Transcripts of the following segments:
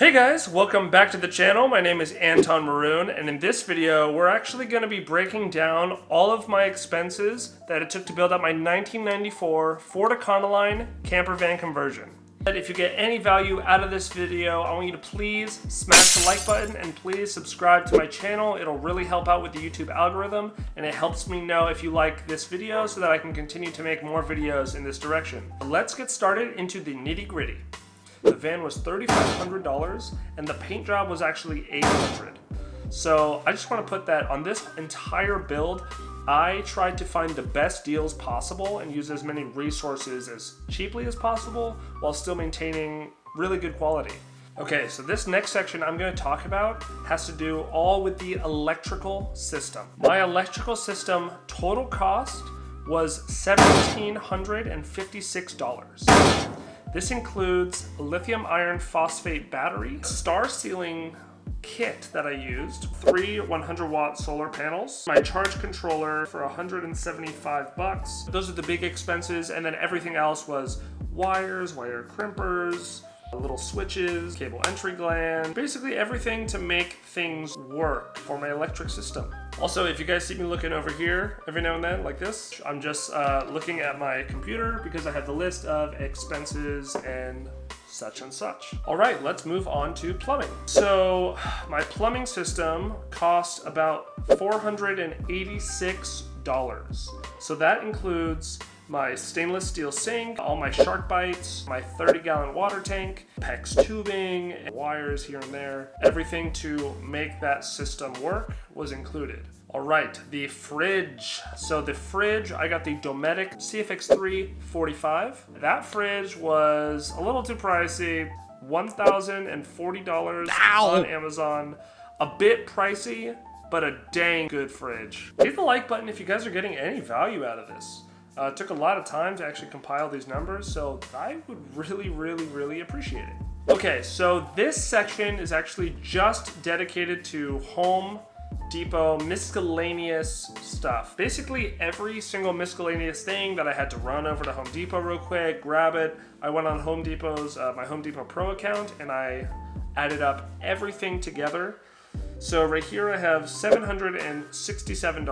Hey guys, welcome back to the channel. My name is Anton Maroon, and in this video we're actually going to be breaking down all of my expenses that it took to build up my 1994 Ford Econoline camper van conversion. If you get any value out of this video, I want you to please smash the like button and please subscribe to my channel. It'll really help out with the YouTube algorithm, and it helps me know if you like this video so that I can continue to make more videos in this direction. Let's get started into the nitty-gritty. The van was $3,500 and the paint job was actually $800. So I just want to put that on this entire build. I tried to find the best deals possible and use as many resources as cheaply as possible while still maintaining really good quality. Okay, so this next section I'm going to talk about has to do all with the electrical system. My electrical system total cost was $1,756. This includes a lithium iron phosphate battery, star ceiling kit that I used, 3 100-watt solar panels, my charge controller for $175. Those are the big expenses, and then everything else was wires, wire crimpers, little switches, cable entry gland, basically everything to make things work for my electric system. Also, if you guys see me looking over here every now and then like this, I'm just looking at my computer because I have the list of expenses and such and such. All right, let's move on to plumbing. So my plumbing system cost about $486. So that includes my stainless steel sink, all my shark bites, my 30-gallon water tank, PEX tubing, wires here and there. Everything to make that system work was included. All right, the fridge. So the fridge, I got the Dometic CFX3 45. That fridge was a little too pricey, $1,040 on Amazon. A bit pricey, but a dang good fridge. Hit the like button if you guys are getting any value out of this. It took a lot of time to actually compile these numbers, so I would really appreciate it. Okay, so this section is actually just dedicated to Home Depot miscellaneous stuff. Basically every single miscellaneous thing that I had to run over to Home Depot real quick, grab it. I went on Home Depot's, my Home Depot Pro account, and I added up everything together. So right here I have $767.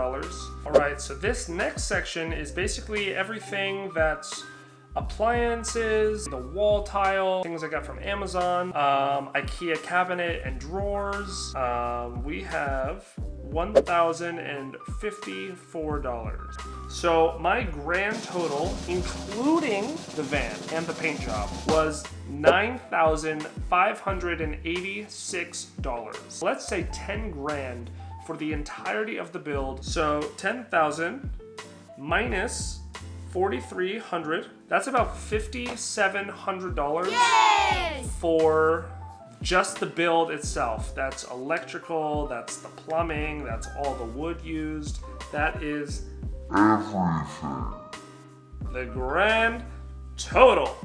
All right, so this next section is basically everything that's appliances, the wall tile, things I got from Amazon, IKEA cabinet and drawers. We have $1,054. So my grand total, including the van and the paint job, was $9,586. Let's say 10 grand for the entirety of the build. So 10,000 minus 4,300. That's about $5,700 for just the build itself. That's electrical, that's the plumbing, that's all the wood used. That is everything. The grand total.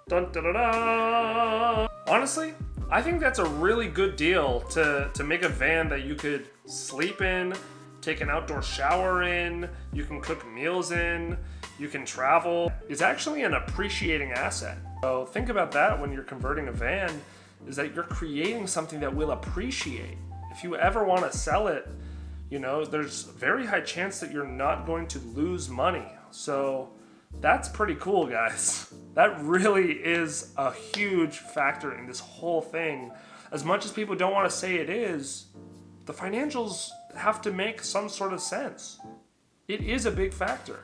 Dun, dun, dun, dun. Honestly, I think that's a really good deal to make a van that you could sleep in, take an outdoor shower in, you can cook meals in, you can travel. It's actually an appreciating asset. So think about that when you're converting a van, is that you're creating something that will appreciate. If you ever want to sell it, you know, there's a very high chance that you're not going to lose money. So that's pretty cool, guys. That really is a huge factor in this whole thing. As much as people don't want to say it is, the financials have to make some sort of sense. It is a big factor.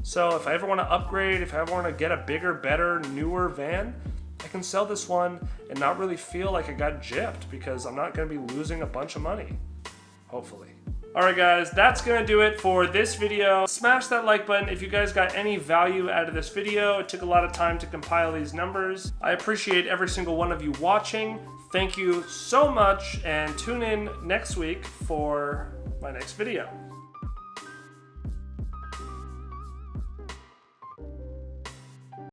So if I ever want to upgrade, if I ever want to get a bigger, better, newer van, I can sell this one and not really feel like I got gypped because I'm not going to be losing a bunch of money. Hopefully. Alright guys, that's going to do it for this video. Smash that like button if you guys got any value out of this video. It took a lot of time to compile these numbers. I appreciate every single one of you watching. Thank you so much, and tune in next week for my next video.